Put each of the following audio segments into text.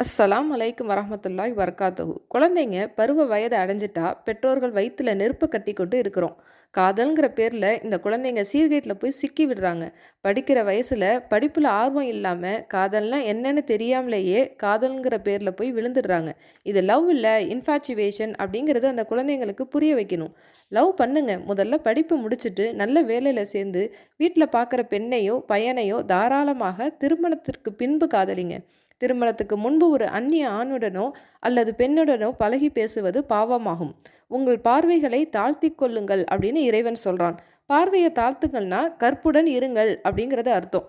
அஸ்ஸலாம் அலைக்கும் வரஹ்மத்துல்லாஹி வபரகாத்துஹு. குழந்தைங்க பருவ வயதை அடைஞ்சிட்டா பெற்றோர்கள் வயித்துல நெருப்பு கட்டி கொண்டு இருக்கிறோம். காதல்ங்கிற பேர்ல இந்த குழந்தைங்க சீர்கேட்டில் போய் சிக்கி விடுறாங்க. படிக்கிற வயசுல படிப்புல ஆர்வம் இல்லாம காதல்னா என்னன்னு தெரியாமலேயே காதல்ங்கிற பேர்ல போய் விழுந்துடுறாங்க. இது லவ் இல்ல இன்ஃபாச்சுவேஷன் அப்படிங்கிறது அந்த குழந்தைங்களுக்கு புரிய வைக்கணும். லவ் பண்ணுங்க, முதல்ல படிப்பு முடிச்சுட்டு நல்ல வேலையில சேர்ந்து வீட்டில் பார்க்குற பெண்ணையோ பையனையோ தாராளமாக திருமணத்திற்கு பின்பு காதலிங்க. திருமணத்துக்கு முன்பு ஒரு அந்நிய ஆணுடனோ அல்லது பெண்ணுடனோ பழகி பேசுவது பாவமாகும். உங்கள் பார்வைகளை தாழ்த்தி கொள்ளுங்கள் அப்படின்னு இறைவன் சொல்றான். பார்வையை தாழ்த்துங்கள்னா கற்புடன் இருங்கள் அப்படிங்கிறது அர்த்தம்.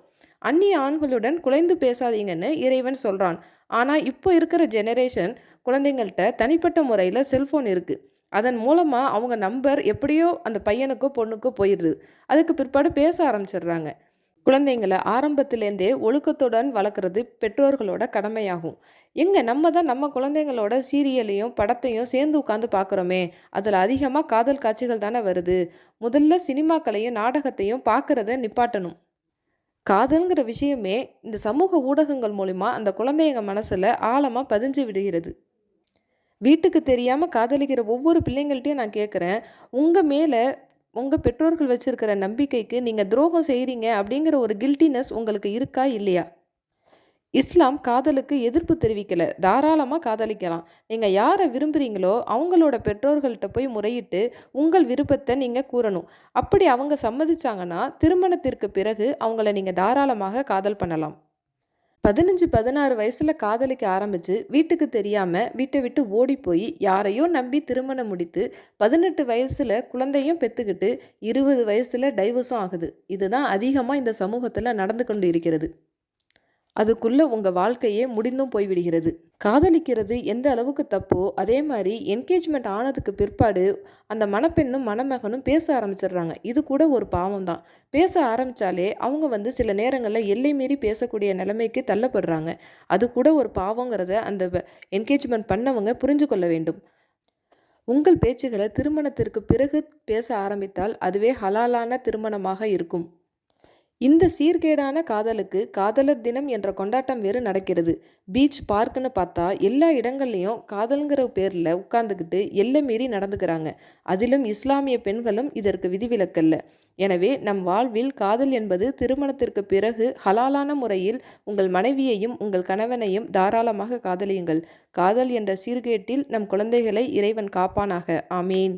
அந்நிய ஆண்களுடன் குலைந்து பேசாதீங்கன்னு இறைவன் சொல்றான். ஆனா இப்போ இருக்கிற ஜெனரேஷன் குழந்தைங்கள்ட்ட தனிப்பட்ட முறையில் செல்போன் இருக்கு. அதன் மூலமா அவங்க நம்பர் எப்படியோ அந்த பையனுக்கோ பொண்ணுக்கோ போயிடுது. அதுக்கு பிற்பாடு பேச ஆரம்பிச்சிடுறாங்க. குழந்தைங்களை ஆரம்பத்திலேருந்தே ஒழுக்கத்துடன் வளர்க்குறது பெற்றோர்களோட கடமையாகும். நம்ம தான் நம்ம குழந்தைங்களோட சீரியலையும் படத்தையும் சேர்ந்து உட்காந்து பார்க்குறோமே, அதில் அதிகமாக காதல் காட்சிகள் தானே வருது. முதல்ல சினிமாக்களையும் நாடகத்தையும் பார்க்குறத நிப்பாட்டணும். காதல்ங்கிற விஷயமே இந்த சமூக ஊடகங்கள் மூலிமா அந்த குழந்தைங்க மனசில் ஆழமாக பதிஞ்சு விடுகிறது. வீட்டுக்கு தெரியாமல் காதலிக்கிற ஒவ்வொரு பிள்ளைங்கள்ட்டையும் நான் கேட்குறேன், உங்கள் மேலே உங்கள் பெற்றோர்கள் வச்சிருக்கிற நம்பிக்கைக்கு நீங்கள் துரோகம் செய்கிறீங்க அப்படிங்கிற ஒரு கில்ட்டினஸ் உங்களுக்கு இருக்கா இல்லையா? இஸ்லாம் காதலுக்கு எதிர்ப்பு தெரிவிக்கலை, தாராளமாக காதலிக்கலாம். நீங்கள் யாரை விரும்புகிறீங்களோ அவங்களோட பெற்றோர்கள்ட்ட போய் முறையிட்டு உங்கள் விருப்பத்தை நீங்கள் கூறணும். அப்படி அவங்க சம்மதிச்சாங்கன்னா திருமணத்திற்கு பிறகு அவங்கள நீங்கள் தாராளமாக காதல் பண்ணலாம். 15-16 வயசுல காதலிக்க ஆரம்பிச்சு வீட்டுக்கு தெரியாம வீட்டை விட்டு ஓடி போய் யாரையோ நம்பி திருமணம் முடித்து 18 வயசுல குழந்தையும் பெத்துக்கிட்டு 20 வயசுல டைவர்ஸும் ஆகுது. இதுதான் அதிகமாக இந்த சமூகத்தில் நடந்து கொண்டு இருக்கிறது. அதுக்குள்ள உங்க வாழ்க்கையே முடிந்தும் போய்விடுகிறது. காதலிக்கிறது எந்த அளவுக்கு தப்போ அதே மாதிரி என்கேஜ்மெண்ட் ஆனதுக்கு பிற்பாடு அந்த மணப்பெண்ணும் மணமகனும் பேச ஆரம்பிச்சிடுறாங்க. இது கூட ஒரு பாவம் தான். பேச ஆரம்பித்தாலே அவங்க சில நேரங்களில் எல்லை மீறி பேசக்கூடிய நிலைமைக்கு தள்ளப்படுறாங்க. அது கூட ஒரு பாவங்கிறத அந்த என்கேஜ்மெண்ட் பண்ணவங்க புரிஞ்சு கொள்ள வேண்டும். உங்கள் பேச்சுகளை திருமணத்திற்கு பிறகு பேச ஆரம்பித்தால் அதுவே ஹலாலான திருமணமாக இருக்கும். இந்த சீர்கேடான காதலுக்கு காதலர் தினம் என்ற கொண்டாட்டம் வேறு நடக்கிறது. பீச் பார்க்குன்னு பார்த்தா எல்லா இடங்கள்லையும் காதல்ங்கிற பேரில் உட்கார்ந்துக்கிட்டு எல்லை மீறி நடந்துக்கிறாங்க. அதிலும் இஸ்லாமிய பெண்களும் இதற்கு விதிவிலக்கல்ல. எனவே நம் வாழ்வில் காதல் என்பது திருமணத்திற்கு பிறகு ஹலாலான முறையில் உங்கள் மனைவியையும் உங்கள் கணவனையும் தாராளமாக காதலியுங்கள். காதல் என்ற சீர்கேட்டில் நம் குழந்தைகளை இறைவன் காப்பானாக. ஆமீன்.